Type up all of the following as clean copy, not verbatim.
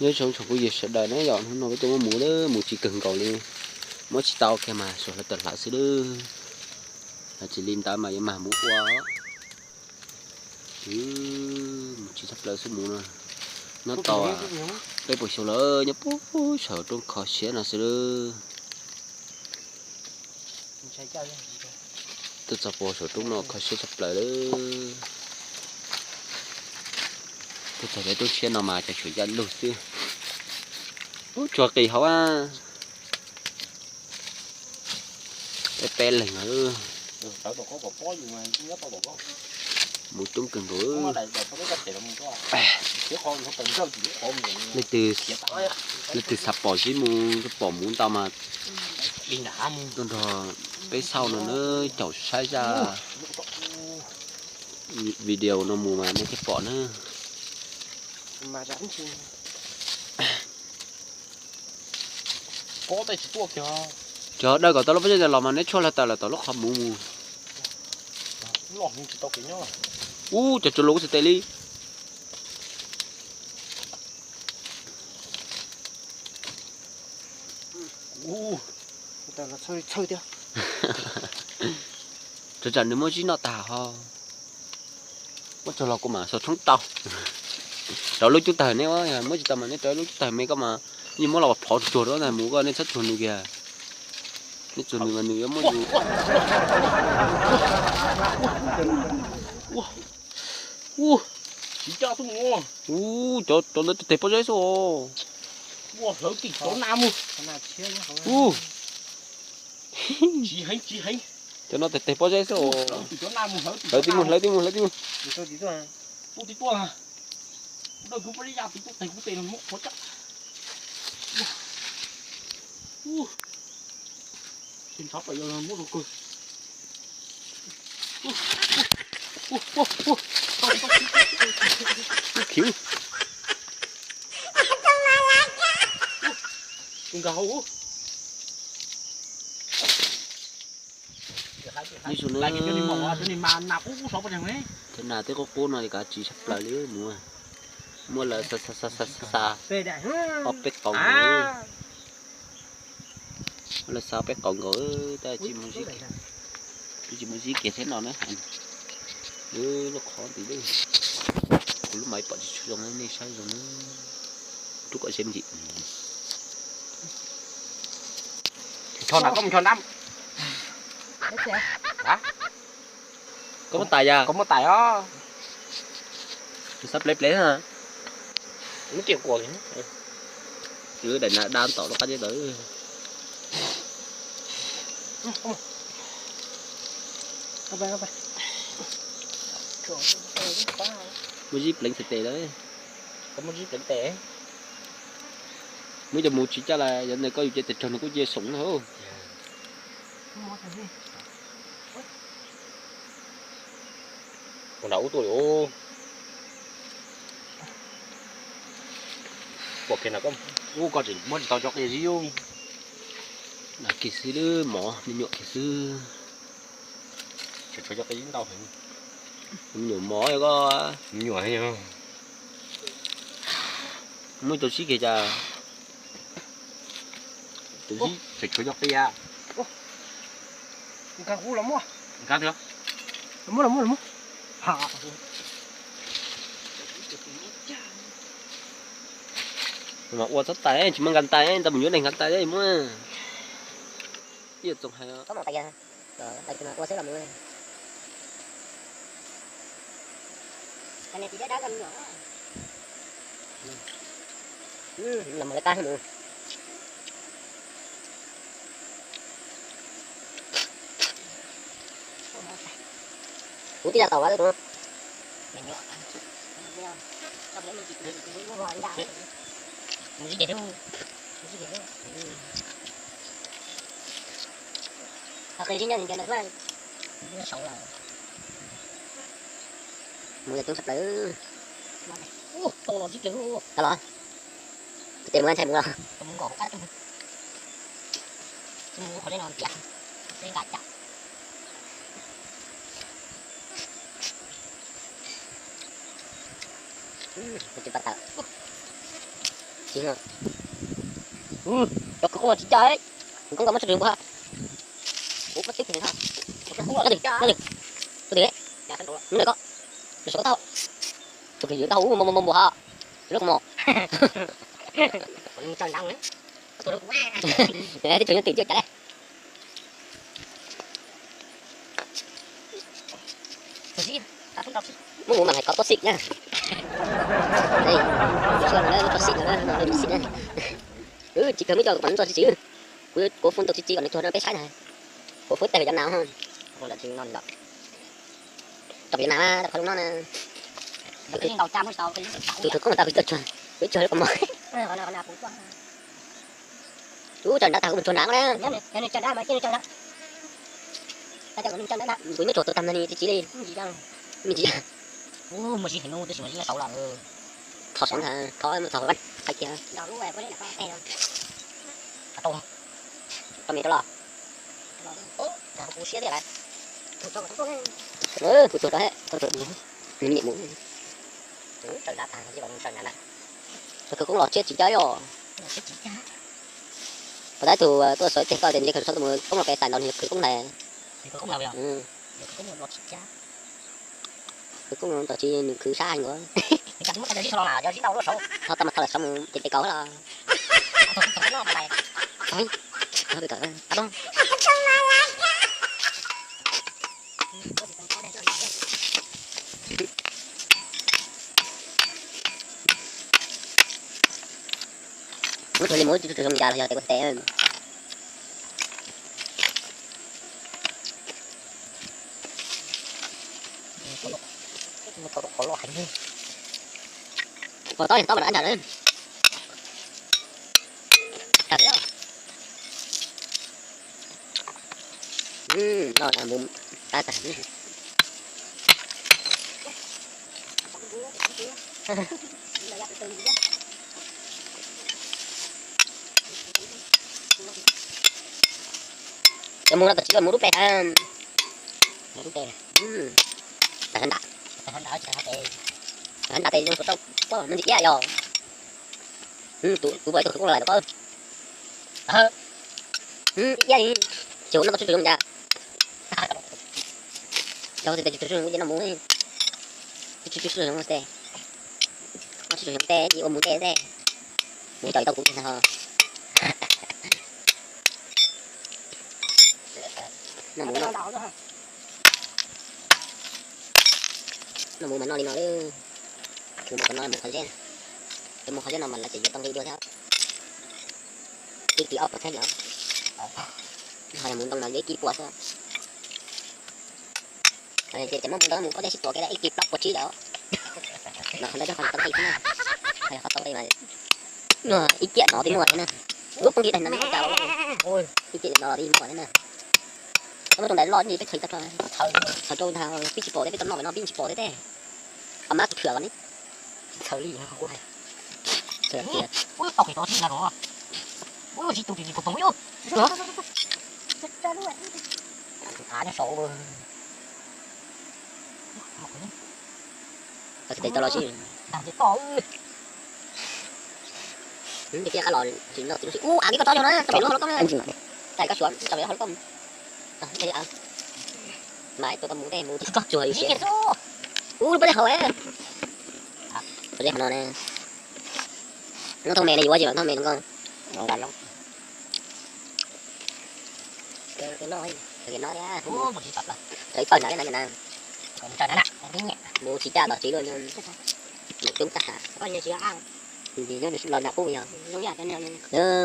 nhớ trong cái gì sợ đời nó dọn không nói với tôi mù đó mù chỉ cần cầu đi mới chỉ tao kia mà rồi là tận lại xứ đó là chỉ lim ta mà mù quá chỉ sắp lại xứ mù nữa nó to à cái buổi chiều lỡ nhớ bố sợ trong khó xé là xứ đó tôi sắp bỏ sợ trong nó khó xé sắp lại đó tôi thấy cái tôi xé nó mà cho chủ dân luôn chứ cho kỳ hảo à cái pen này nữa một trong cần nữa lấy từ sập bỏ chứ mu bỏ muốn tao mà con thò cái sau nó chậu sai ra video nó mù mà mấy cái bỏ nữa mà rắn chứ có tay chỉ tuột chờ đây có tao lúc bây giờ làm mà nó cho là tao lúc không mù mù lọt như tao kiểu nhau cho lỗ sẽ tê đi tao là chơi theo cho chẳng nếu mới chỉ nó tà ho mất cho lo của mà sao sống tao đó lúc chúng ta nếu mới chỉ tao mà nếu tới lúc chúng ta mấy cái mà nhưng mà là phỏ chuột đó này muốn coi nên sát chuột nữa kìa cái chuột này mà nữa mới 진짜 또 뭐? 저 너 대포져 있어. 와, 여기 또 나무. 하나 치어냐? 지행. cho nó 대포져 있어. 여기 또 나무. lấy tim đi 또 à? 너 그거 빨리 야, 또 대고 때는 뭐 보자. 지금 잡아 여기 뭐 놓고. cứu gấu đi xuống nữa lại cái mỏ cái mà nạp sáu bao nhiêu đấy thế nào tới có cô này cả chỉ sắp lại nữa mua là xa về đại hộp bét còn nữa là sao bét còn nữa ta chỉ muốn gì kia thế nào nữa nó khó tí đấy lúc mấy bọn chỉ dùng cái này sai rồi nó chúc gọi xem gì cho nào có một cho năm có một tài à có một tài đó sắp lấy hả nó chịu của chứ để là đan tỏ nó cá tới các bạn mới zip lệnh thực tế đấy có một chút tệ mới giờ một chỉ cho là giờ này có chuyện cho nó có dê sủng thôi còn đậu tôi ô cuộc kia nào có gì muốn tao cho cái gì không là kỹ sư đó mỏ nên nhọ kỹ sư cho cái gì tao nhọ mỏ rồi có nhiều hay không mới tổ chức kìa cha tổ chức cho cái gì à cá cú lắm quá cá được lắm hả mà qua sắt tay chỉ mang gắn tay tao muốn nhớ đánh gắn tay đấy mà biết trồng hay có một tay ra rồi tay kia qua sẽ làm luôn cái này thì đá gần nữa làm một cái tay luôn cũng là tàu quá đúng không gì để đâu cái gì nhân cái này là nó xấu rồi mua tôi sắp tới to lo chứ kiểu to lo tiền mua xem mua không có cái mua khỏi đây nó chặt đây cả chặt chụp bắt Chị hả? Cho cái con 진짜 ấy. Con có mất trường quá. Ủa mất tích thì sao? Nó đi. Tôi đi đấy. Đúng rồi có. Tôi sợ tao. Tôi phải giữ tao mồm ha. Rất mồm. Còn tròn đau đấy. Tôi quá. Để cái chuyện tiền chưa trả đây. Muốn mà phải có xịn nha. Đây. Cho nó có xịn nó xịn nha. Chỉ cần mới cho bắn cho xíu. Cố phun tộc chỉ còn cho nó bé sai này. Cố phun tay cho nào hơn. Còn là chuyện non đậm. Tập Việt Nam không nó nè. Cái đầu cha mới sau cái tôi có người ta bị chơi còn mới. Chú Trần đã tao cũng Trần đáng đấy. Nên Trần đã mà chứ Trần đã. Ta cho Trần đã. Tôi mới trộn tôi tầm này thì chỉ đi. Mình chỉ. Mà chỉ nó tôi chỉ là 6 lần. Thọ sống hả? Thọ em thọ văn. Phải kia. Đó lúc về có lẽ là phải đâu. Tông. Tao mày đó là. Tao cũng xía thế lại. Tụi đó hết. Tụi mình nhẹ mũi. Trời đã thằng chứ còn trời đã. Tôi cũng lọt chết chỉ chơi rồi. Và đấy tôi sợ chết coi tiền như sao tôi cũng là cái tài năng thì cũng là. Cũng là vậy. Cũng là lọt chết. Cũng tao chỉ cứ sai nữa. Chắc mất cái gì sao nào giờ chỉ đâu nó sống. Thôi tao mà thôi là xong thì cái cỏ là. Nó bài. Thôi. Thôi được rồi. Đúng. Mỗi thứ mỗi thứ trong nhà là giờ tay có té. Có lo hành đi. Còn tao mà đã ăn rồi. Thật đấy. Nó là mồm ta tản. Cái mồm nó chỉ là mồm đúc bè ha. Mồm đúc bè. Ta hắn đã. Ta hắn đã chứ hả tệ. Ta hắn đã tệ nhưng có nó gì vậy rồi. Tụi vậy tụi cũng lại được không? Vậy. Chiều nó có sử dụng ra. Đâu thì sử dụng cái nó muốn. Sử dụng tệ. Nó sử dụng tệ chỉ có muốn tệ tệ. Muốn trời tao cũng sao. Nó muốn mà nó đi nó đi. Cứ một con nó là một thời gian. Cái một thời gian nào mà là chỉ trong đi đua theo. Cái ốc nó thế nữa. Hay là muốn trong là cái kịp quá sao? Này thì chấm đó muốn có thể xịt cái đấy kịp lọc của chí đó. Nó không để cho phần tâm thế này. Hay là tao đây mà. Nó ý kiện nó đi ngoài thế nè. Lúc con đi thành nó chào. Ôi, ý kiện nó đi ngoài thế nè. Nó trong đấy lo gì cái thấy thật rồi. Thở trôi thằng principal đấy cái tấm nó phải nó principal đấy thế. Ấm áp thừa con ấy. Thở đi hả cô này. Thừa kìa. Ôi tao phải to thế là đó. Ôi chị tụi chị cục tổng yếu. Đó. À nó sổ rồi. Thì tao lo chứ. Làm gì to ơi. Cái kia cái lò thì nó cái con to cho nó, tao nó có anh chừng. Tại các chuột, tao nó không. Đây à. Mãi tôi muốn đây mua thì có chuột gì. Bây giờ hỏi. Bây giờ nó nè. Nó thông mè này quá gì mà thông mè đúng không? Nó đàn lắm. Cái nói á. Một chỉ tập là. Thấy phần này nè. Còn trời nó nặng, nhẹ. Mua chỉ cha bảo chỉ luôn nhưng chúng ta coi như chỉ ăn. Thì nó được lần nào cũng nhiều. Đúng rồi, cái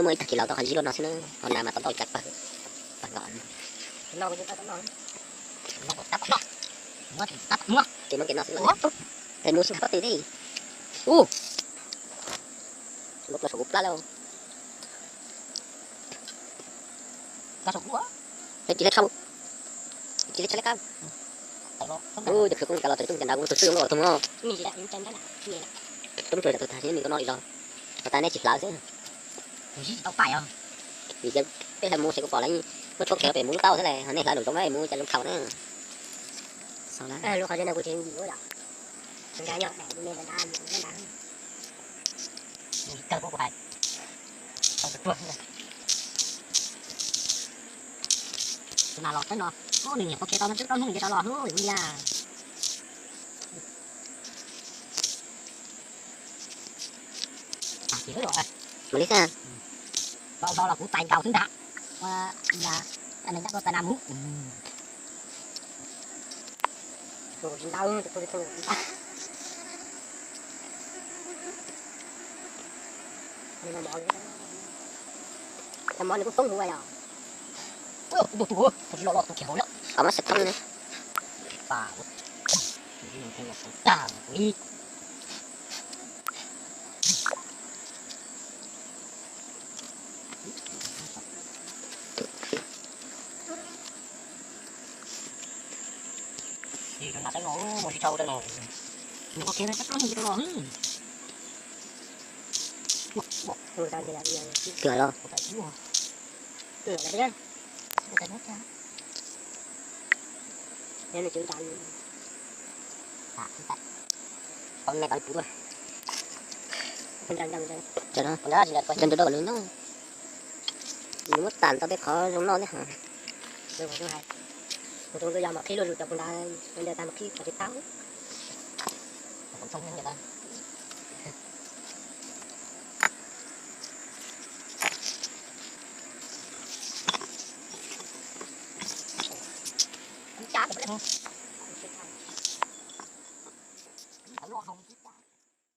mới chỉ là tao chỉ luôn nó xin còn nào mà tao chặt vào. Bắt gọn. Nó cái nó. Nó tắt nó. Nó tắt nó. Thì nó cái nó sẽ nó. Cái mua xin bắt tí đi. Lúc nó sụp lá đâu. Nó sụp quá. Cái chỉ lấy không. Chỉ lấy cam. Ôi, được không cả là tôi tung tiền đâu, tôi sử dụng rồi đúng không? Mình chỉ đã chân đó là. Đúng rồi, tôi thấy mình có nói rồi. Ta này chỉ là chứ. Tao phải không? Vì giờ cái thằng mua sẽ có bỏ lấy mất thuốc kéo về muốn tao thế này, này lại đổi trong đấy mua cho lúc sau nữa. Sau đó. Lúc sau trên này của chị gì nữa đó. Chúng ta nhớ để lên ăn, Cần của bài. Không được luôn. Mà lọt tới nó. Ô mình có cái tao nó trước tao không cái tao lọt thôi bây giờ. À chỉ rồi. Mà lý sao? Đó là củ tay cao thứ đã. Và là anh ấy chắc có tay nam mút. Rồi chúng ta thôi. Đây là món này. Làm món này cũng không đủ vậy à? Ủa, lọt kiểu lắm. Ở mắt sạch thâm này. Và ta quý. Thì chúng ta sẽ ngủ một cái trâu đây rồi. Nó có kia nó chắc lắm như cái đó. Cửa rồi. Cửa lại đấy. Cái nốt ra. Đây là chữ đàn. À, con này còn cũ rồi. Chờ đó. Con đó gì là coi. Chân đó lớn đó. Nếu mất tàn tao biết khó giống nó đấy hả? Được rồi, hay. Tôi giờ mà khi luôn được con đã bây giờ ta một khi có cái táo. Cũng không như vậy. Chả được.